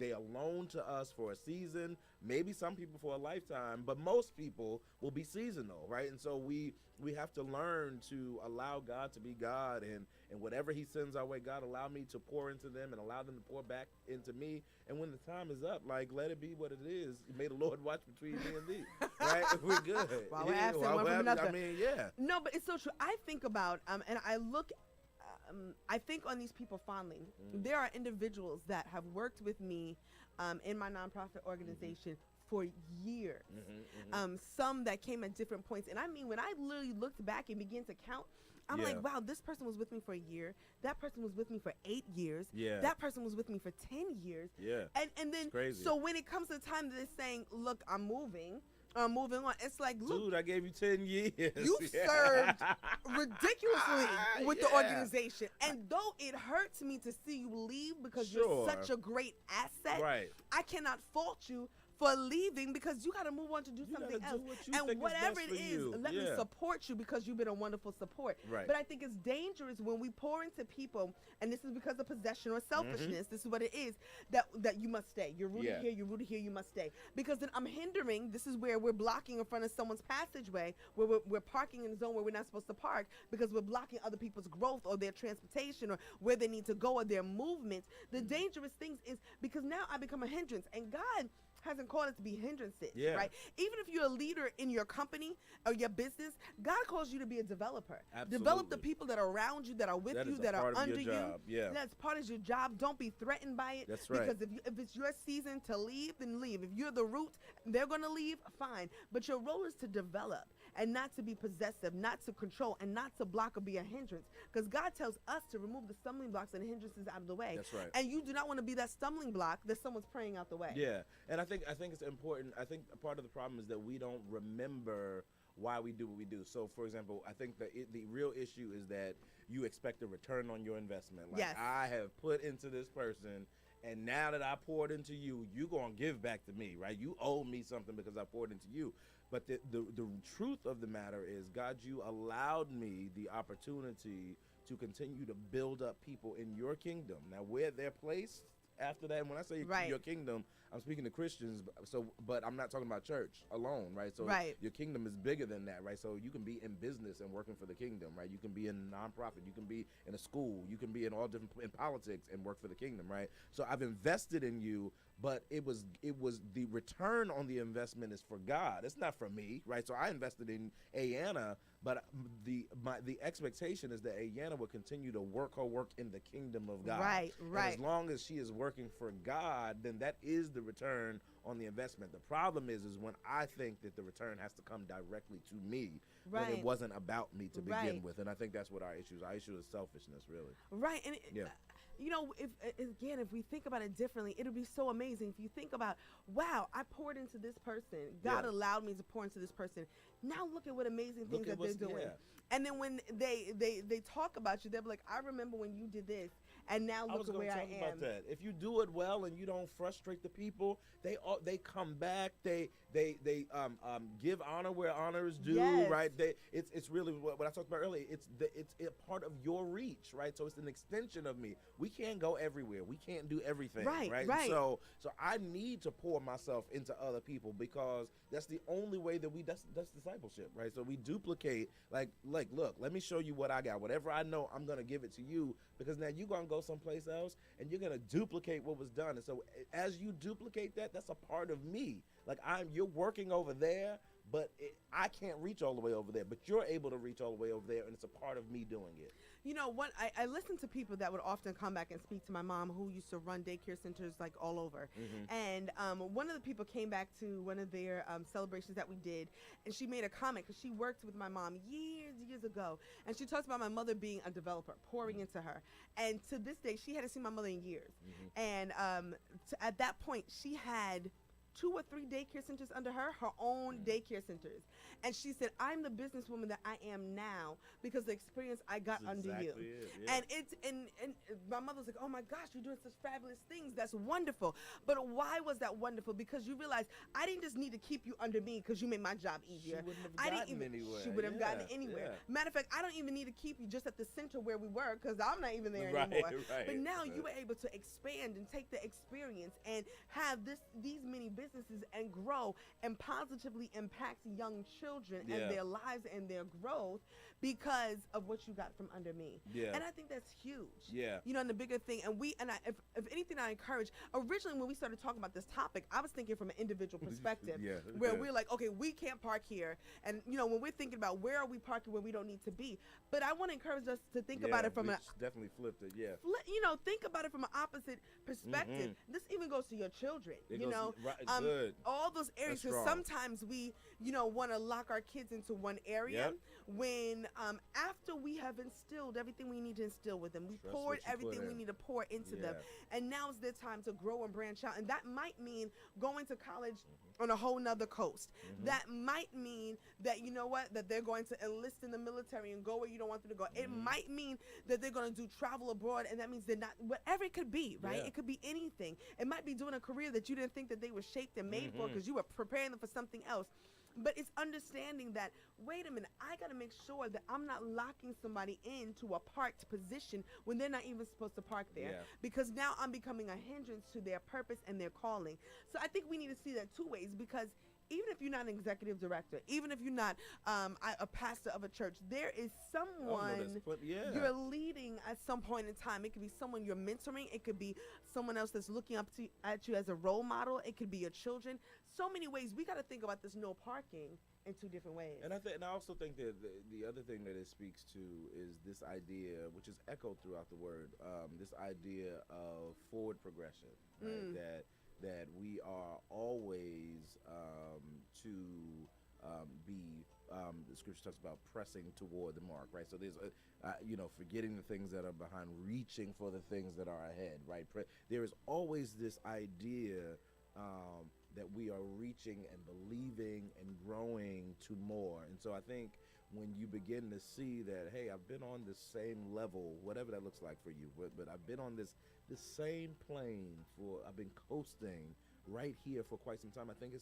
they are loaned to us for a season, maybe some people for a lifetime, but most people will be seasonal, right? And so we have to learn to allow God to be God, and whatever He sends our way, God, allow me to pour into them and allow them to pour back into me. And when the time is up, like let it be what it is. May the Lord watch between me and thee, right? We're good. While we're absent, one from another. I mean, yeah. No, but it's so true. I think about and I think on these people fondly. There are individuals that have worked with me in my nonprofit organization for years. Some that came at different points. And I mean, when I literally looked back and began to count, I'm like, wow, this person was with me for a year. That person was with me for 8 years. Yeah. That person was with me for 10 years. Yeah. And then, It's crazy. so when it comes to the time that they're saying, look, I'm moving, moving on. It's like, look, dude, I gave you 10 years. You served ridiculously with the Yeah. organization. And though it hurts me to see you leave because you're such a great asset, Right. I cannot fault you for leaving because you got to move on to do something else. And whatever it is, let me support you because you've been a wonderful support. Right. But I think it's dangerous when we pour into people, and this is because of possession or selfishness. This is what it is, that you must stay. You're rooted here, you're rooted here, you must stay. Because then I'm hindering. This is where we're blocking in front of someone's passageway, where we're parking in a zone where we're not supposed to park because we're blocking other people's growth or their transportation or where they need to go or their movement. The dangerous things is because now I become a hindrance, and God hasn't called us to be hindrances, right? Even if you're a leader in your company or your business, God calls you to be a developer. Absolutely. Develop the people that are around you, that are with you, that are under you. Yeah. That's part of your job. Don't be threatened by it. That's right. Because if it's your season to leave, then leave. If you're the root, they're going to leave, fine. But your role is to develop and not to be possessive, not to control, and not to block or be a hindrance. Because God tells us to remove the stumbling blocks and hindrances out of the way. That's right. And you do not want to be that stumbling block that someone's praying out the way. Yeah, and I think it's important. I think a part of the problem is that we don't remember why we do what we do. So, for example, I think the real issue is that you expect a return on your investment. Like, yes. I have put into this person, and now that I poured into you, you're going to give back to me, right? You owe me something because I poured into you. But the truth of the matter is, God, you allowed me the opportunity to continue to build up people in your kingdom. Now, where they're placed after that, and when I say your kingdom, I'm speaking to Christians, but I'm not talking about church alone, right? So your kingdom is bigger than that, right? So you can be in business and working for the kingdom, right? You can be in a nonprofit, you can be in a school, you can be in all different, in politics and work for the kingdom, right? So I've invested in you, but it was the return on the investment is for God. It's not for me, right? So I invested in Ayanna, but the expectation is that Ayanna will continue to work her work in the kingdom of God. Right. And as long as she is working for God, then that is the return on the investment. The problem is when I think that the return has to come directly to me, when it wasn't about me to begin with. And I think that's what our issue is. Our issue is selfishness, really. Right. And you know, if we think about it differently, it'll be so amazing. If you think about, wow, I poured into this person. God allowed me to pour into this person. Now look at what amazing things that they're doing. Yeah. And then when they talk about you, they'll be like, I remember when you did this, and now look at where I am. About that. If you do it well and you don't frustrate the people, they come back. They give honor where honor is due, right? It's really what I talked about earlier. It's a part of your reach, right? So it's an extension of me. We can't go everywhere. We can't do everything, right? So I need to pour myself into other people because that's the only way that that's discipleship, right? So we duplicate, like look, let me show you what I got. Whatever I know, I'm gonna give it to you because now you're gonna go someplace else and you're gonna duplicate what was done. And so as you duplicate that, that's a part of me. Like you're working over there, but I can't reach all the way over there, but you're able to reach all the way over there, and it's a part of me doing it. You know what? I listen to people that would often come back and speak to my mom, who used to run daycare centers like all over. And one of the people came back to one of their celebrations that we did, and she made a comment because she worked with my mom years ago, and she talks about my mother being a developer, pouring into her. And to this day, she hadn't seen my mother in years. And at that point, she had 2 or 3 daycare centers under her own daycare centers. And she said, I'm the businesswoman that I am now because the experience I got under you. And and my mother was like, oh my gosh, you're doing such fabulous things. That's wonderful. But why was that wonderful? Because you realize I didn't just need to keep you under me because you made my job easier. She wouldn't have gotten anywhere. She would have gotten anywhere. Matter of fact, I don't even need to keep you just at the center where we were because I'm not even there anymore. But now you were able to expand and take the experience and have these many businesses and grow and positively impact young children and their lives and their growth because of what you got from under me. And I think that's huge. You know, and the bigger thing, and if anything, I encourage, originally when we started talking about this topic, I was thinking from an individual perspective where we're like, okay, we can't park here. And, you know, when we're thinking about where are we parking when we don't need to be. But I want to encourage us to think about it from definitely flipped it, you know, think about it from an opposite perspective. This even goes to your children, good. All those areas, That's because strong. sometimes we, want to lock our kids into one area. Yep. When after we have instilled everything we need to instill with them, we Trust poured what you put everything we in. need to pour into them, Yeah. and now is their time to grow and branch out. And that might mean going to college on a whole nother coast. That might mean that, that they're going to enlist in the military and go where you don't want them to go. It might mean that they're going to do travel abroad, and that means they're not, whatever it could be, right? Yeah. It could be anything. It might be doing a career that you didn't think that they were shaped and made for, because you were preparing them for something else. But it's understanding that, wait a minute, I got to make sure that I'm not locking somebody into a parked position when they're not even supposed to park there. Yeah. Because now I'm becoming a hindrance to their purpose and their calling. So I think we need to see that two ways, because even if you're not an executive director, even if you're not a pastor of a church, there is someone you're leading at some point in time. It could be someone you're mentoring. It could be someone else that's looking up at you as a role model. It could be your children. So many ways. We got to think about this no parking in two different ways. And I also think that the other thing that it speaks to is this idea, which is echoed throughout the word, this idea of forward progression, right? That we are always to be, the scripture talks about pressing toward the mark, right? So there's, forgetting the things that are behind, reaching for the things that are ahead, right? There is always this idea that we are reaching and believing and growing to more. And so I think when you begin to see that, hey, I've been on this same level, whatever that looks like for you, but I've been on this same plane I've been coasting right here for quite some time. I think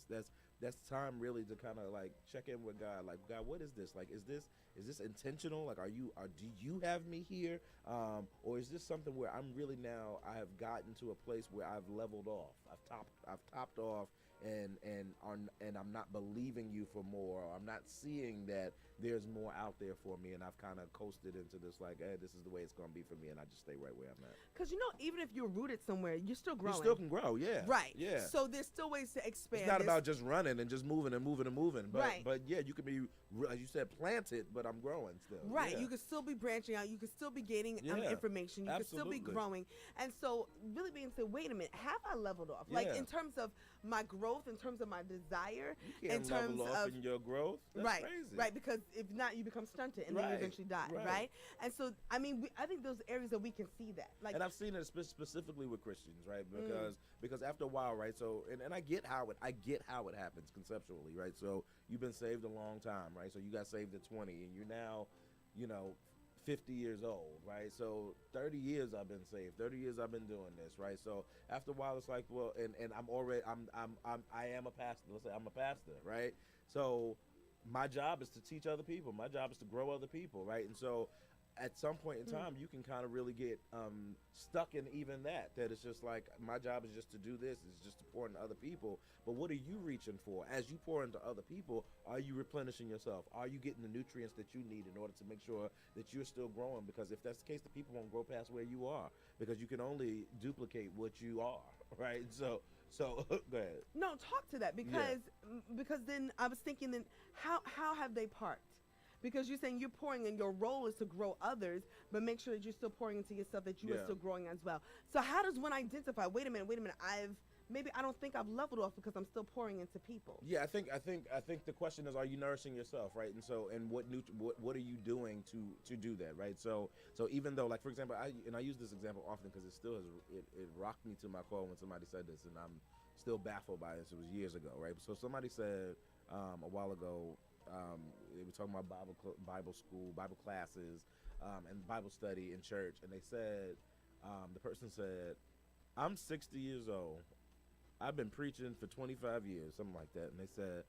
that's time really to kind of like check in with God. Like, God, what is this? Like, is this intentional? Like, do you have me here? Or is this something where I'm really now, I have gotten to a place where I've leveled off. I've topped off, and I'm not believing you for more. Or I'm not seeing that there's more out there for me, and I've kind of coasted into this, like, hey, this is the way it's going to be for me, and I just stay right where I'm at. Because, even if you're rooted somewhere, you're still growing. You still can grow, yeah. Right. Yeah. So there's still ways to expand. It's not about just running and just moving and moving and moving. But, right. But yeah, you can be, as you said, planted, but I'm growing still. Right. Yeah. You can still be branching out. You can still be gaining information. You can still be growing. And so really being said, wait a minute, have I leveled off? Yeah. Like in terms of my growth, in terms of my desire, you can't in terms level off of in your growth. That's right, crazy. right, because if not, you become stunted and then you eventually die, right? And so, I mean, I think those areas that we can see that. Like, and I've seen it specifically with Christians, right? Because after a while, right? So, and I get how it happens conceptually, right? So you've been saved a long time, right? So you got saved at 20, and you're now, 50 years old, right? So 30 years I've been saved. 30 years I've been doing this, right? So after a while, it's like, well, and I am a pastor. Let's say I'm a pastor, right? So my job is to teach other people. My job is to grow other people, right? And so at some point in time, you can kind of really get stuck in even that it's just like, my job is just to do this, is just to pour into other people. But what are you reaching for? As you pour into other people, are you replenishing yourself? Are you getting the nutrients that you need in order to make sure that you're still growing? Because if that's the case, the people won't grow past where you are, because you can only duplicate what you are, right? So go ahead. No, talk to that, because then I was thinking, then how have they parked? Because you're saying you're pouring, and your role is to grow others, but make sure that you're still pouring into yourself, that you are still growing as well. So how does one identify, wait a minute, I don't think I've leveled off because I'm still pouring into people? Yeah, I think the question is, are you nourishing yourself, right? And so, and what are you doing to do that, right? So even though, like, for example, I use this example often because it rocked me to my core when somebody said this, and I'm still baffled by this. It was years ago, right? So somebody said a while ago, they were talking about Bible school, Bible classes, and Bible study in church, and they said, the person said, I'm 60 years old. I've been preaching for 25 years, something like that. And they said,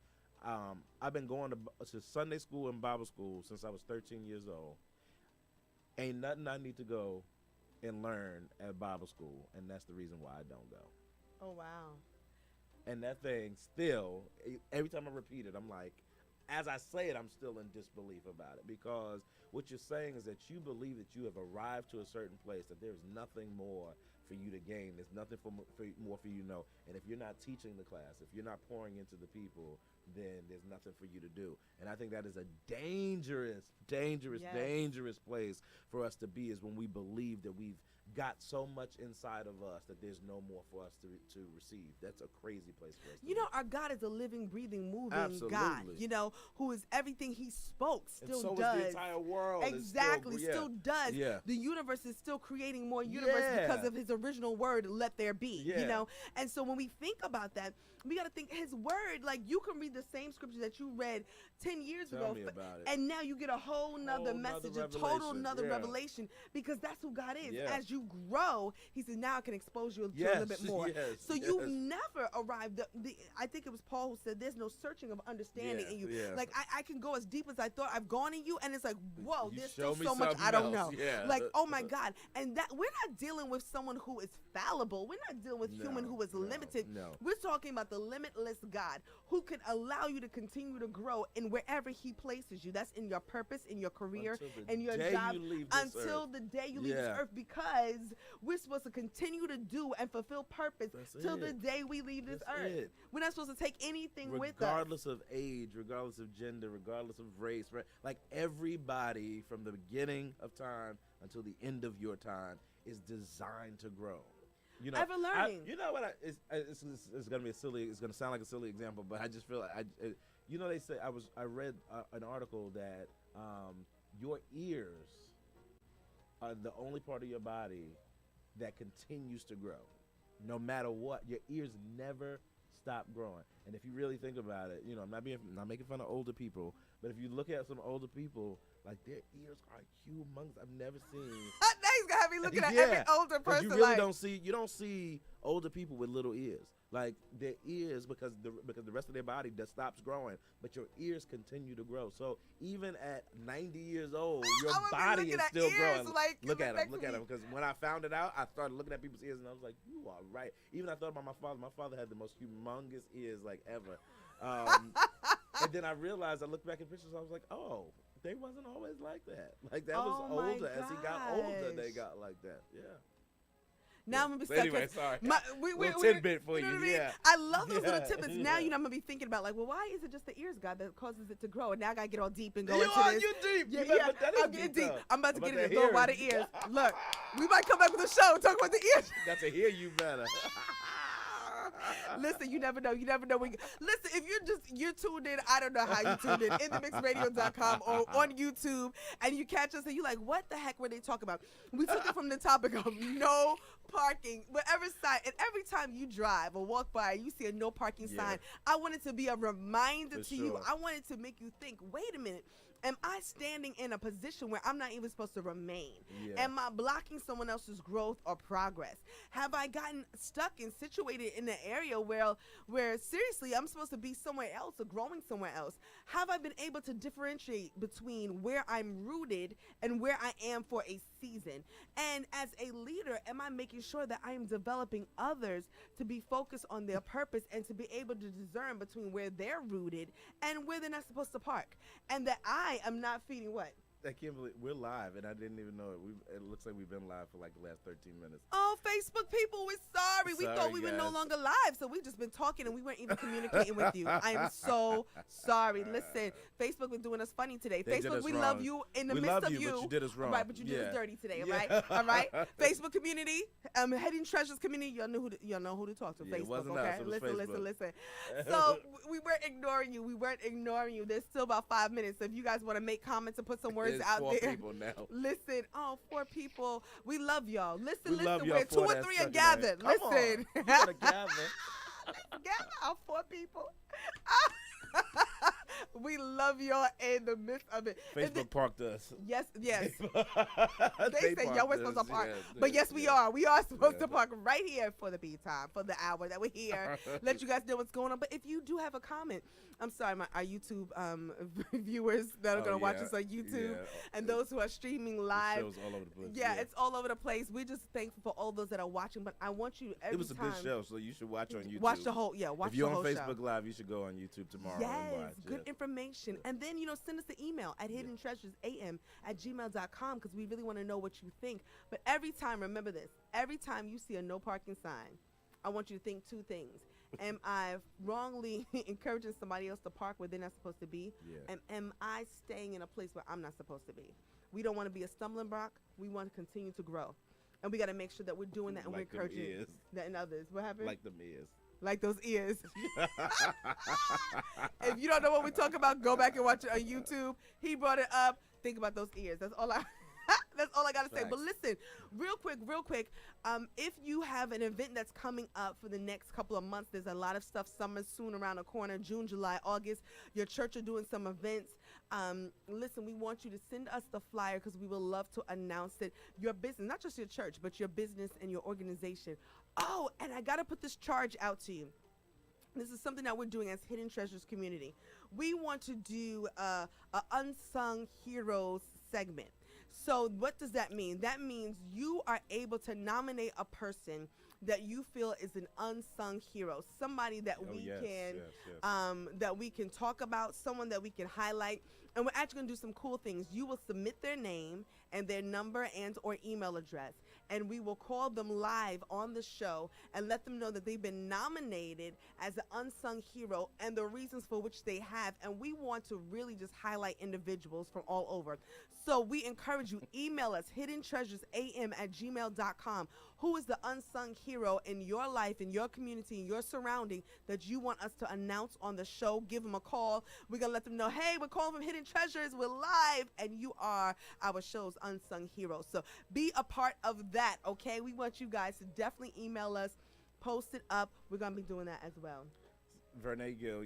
I've been going to Sunday school and Bible school since I was 13 years old. Ain't nothing I need to go and learn at Bible school, and that's the reason why I don't go. Oh, wow. And that thing still, every time I repeat it, I'm like, as I say it, I'm still in disbelief about it, because what you're saying is that you believe that you have arrived to a certain place, that there's nothing more for you to gain. There's nothing more for you to know. And if you're not teaching the class, if you're not pouring into the people, then there's nothing for you to do. And I think that is a dangerous, dangerous, dangerous place for us to be, is when we believe that we've got so much inside of us that there's no more for us to receive. That's a crazy place for us to You know, be. our God is a living, breathing, moving Absolutely. God, you know, who is everything he spoke, still and so does. is the entire world. Exactly, still does. Yeah. The universe is still creating more universe because of his original word, let there be, you know? And so when we think about that, we got to think his word, like you can read the same scripture that you read 10 years Tell ago, me about it. and now you get a whole nother message, a total nother revelation, because that's who God is. As you grow, he says, now I can expose you to a little bit more. So you never arrived. I think it was Paul who said, there's no searching of understanding in you. Like I can go as deep as I thought I've gone in you, and it's like, whoa, there's still so much I don't know. Like, oh my God. And that we're not dealing with someone who is fallible. We're not dealing with human who is limited. We're talking about the limitless God who can allow you to continue to grow in wherever he places you. That's in your purpose, in your career, in your job, until the day you leave this earth, because we're supposed to continue to do and fulfill purpose till the day we leave this earth. We're not supposed to take anything with us. Regardless of age, regardless of gender, regardless of race, right? Like everybody from the beginning of time until the end of your time is designed to grow. You know, ever learning. You know what? It's going to be it's going to sound like a silly example, but I just feel like you know, they say I read an article that your ears are the only part of your body that continues to grow, no matter what. Your ears never stop growing. And if you really think about it, you know, I'm not making fun of older people, but if you look at some older people, like their ears are humongous. I've never seen. Now he's gonna have me looking at every older person. You really don't see older people with little ears. Like their ears, because the rest of their body just stops growing, but your ears continue to grow. So even at 90 years old, your body is still growing. Like, look at him. Because when I found it out, I started looking at people's ears, and I was like, "You are right." Even I thought about my father. My father had the most humongous ears like ever. And then I realized, I looked back at pictures, I was like, "Oh, they wasn't always like that. Like that was older. As he got older, they got like that." Yeah. Now I'm gonna be stuck. Anyway, sorry. Little tidbit for you. Know what I mean? Yeah. I love those little tidbits. Now you know I'm gonna be thinking about, like, well, why is it just the ears, God, that causes it to grow? And now I gotta get all deep and go into this. You're deep. Yeah, I'm getting deep. I'm about to get into Lord, why the ears? Look, we might come back with a show talk about the ears. Got to hear you better. Listen, you never know. You never know. Listen, if you're tuned in, I don't know how you tuned in, inthemixradio.com or on YouTube, and you catch us and you're like, what the heck were they talking about? We took it from the topic of no parking, whatever side. And every time you drive or walk by, you see a no parking sign. I want it to be a reminder to you. I want it to make you think, wait a minute. Am I standing in a position where I'm not even supposed to remain? Am I blocking someone else's growth or progress? Have I gotten stuck and situated in an area where seriously I'm supposed to be somewhere else or growing somewhere else? Have I been able to differentiate between where I'm rooted and where I am for a season? And as a leader, am I making sure that I am developing others to be focused on their purpose and to be able to discern between where they're rooted and where they're not supposed to park? And that I am not feeding what? I can't believe we're live, and I didn't even know it. It looks like we've been live for like the last 13 minutes. Oh, Facebook people, we're sorry. We thought we were no longer live, so we've just been talking, and we weren't even communicating with you. I am so sorry. Listen, Facebook been doing us funny today. Facebook, we love you in the midst of you. But you did us wrong. Right, but you did us dirty today, all right? All right? Facebook community, Hidden Treasures community, y'all know who to talk to. Yeah, Facebook, okay? Us, listen. So we weren't ignoring you. We weren't ignoring you. There's still about 5 minutes. So if you guys want to make comments and put some words out 4 there. People now. Listen, 4 people. We love y'all. Listen, love where 2 or 3 are gathered. Listen. You gotta gather. Gather all 4 people. We love y'all in the midst of it. Facebook parked us. Yes. They say y'all we're supposed to park. But yes, we are. We are supposed to park right here for the B time, for the hour that we're here. Let you guys know what's going on. But if you do have a comment, I'm sorry, our YouTube viewers that are going to watch us on YouTube and those who are streaming live. Shows all over the place. Yeah, it's all over the place. We're just thankful for all those that are watching. But I want you every time. It was a good show, so you should watch on YouTube. Watch the whole, watch If you're the whole on Facebook show. Live, you should go on YouTube tomorrow yes, and watch. Good information. And then, send us an email at hiddentreasuresam@gmail.com because we really want to know what you think. But every time, remember this, every time you see a no parking sign, I want you to think 2 things. Am I wrongly encouraging somebody else to park where they're not supposed to be? Yeah. And am I staying in a place where I'm not supposed to be? We don't want to be a stumbling block. We want to continue to grow. And we got to make sure that we're doing that and Like we're them encouraging ears. that in others. What happened? Like them ears. Like those ears. If you don't know what we talk about, go back and watch it on YouTube. He brought it up. Think about those ears. That's all I that's all I got to say. But listen, real quick, if you have an event that's coming up for the next couple of months, there's a lot of stuff. Summer's soon around the corner, June, July, August. Your church are doing some events. Listen, we want you to send us the flyer because we will love to announce it. Your business, not just your church, but your business and your organization. Oh, and I got to put this charge out to you. This is something that we're doing as Hidden Treasures community. We want to do a unsung heroes segment. So what does that mean? That means you are able to nominate a person that you feel is an unsung hero, somebody that that we can talk about, someone that we can highlight. And we're actually going to do some cool things. You will submit their name and their number and or email address, and we will call them live on the show and let them know that they've been nominated as an unsung hero and the reasons for which they have. And we want to really just highlight individuals from all over. So we encourage you, email us, hiddentreasuresam@gmail.com. Who is the unsung hero in your life, in your community, in your surrounding that you want us to announce on the show? Give them a call. We're going to let them know, hey, we're calling from Hidden Treasures. We're live, and you are our show's unsung hero. So be a part of that, okay? We want you guys to definitely email us, post it up. We're going to be doing that as well. Vernay Gill,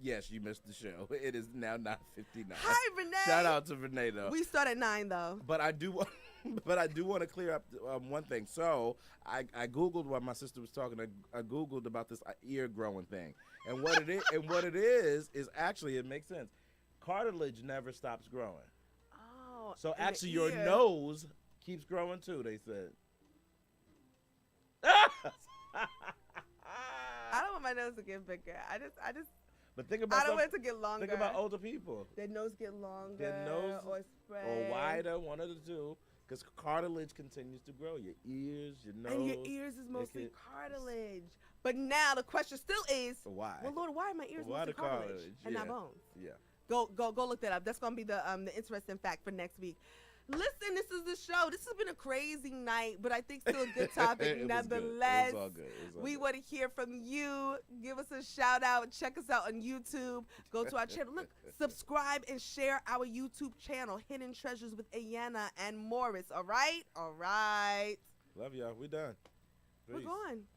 yes, you missed the show. It is now 9:59. Hi, Renee. Shout out to Renee, though. We start at 9, though. But I do want to clear up one thing. So I Googled while my sister was talking. I Googled about this ear growing thing, and what it is actually, it makes sense. Cartilage never stops growing. Oh. So actually, your nose keeps growing too. They said. I don't want my nose to get bigger. I just. But think about. I don't want it to get longer. Think about older people. Their nose get longer. Their nose or spread. Or wider, one of the two. Because cartilage continues to grow. Your ears, your nose. And your ears is mostly cartilage. But now the question still is. Why? Well, Lord, why are my ears mostly cartilage and not bones? Yeah. Go look that up. That's gonna be the interesting fact for next week. Listen, this is the show. This has been a crazy night, but I think still a good topic nevertheless. It was all good. We want to hear from you. Give us a shout out. Check us out on YouTube. Go to our channel. Look, subscribe and share our YouTube channel, Hidden Treasures with Ayanna and Morris. All right? All right. Love y'all. We done. Peace. We're gone.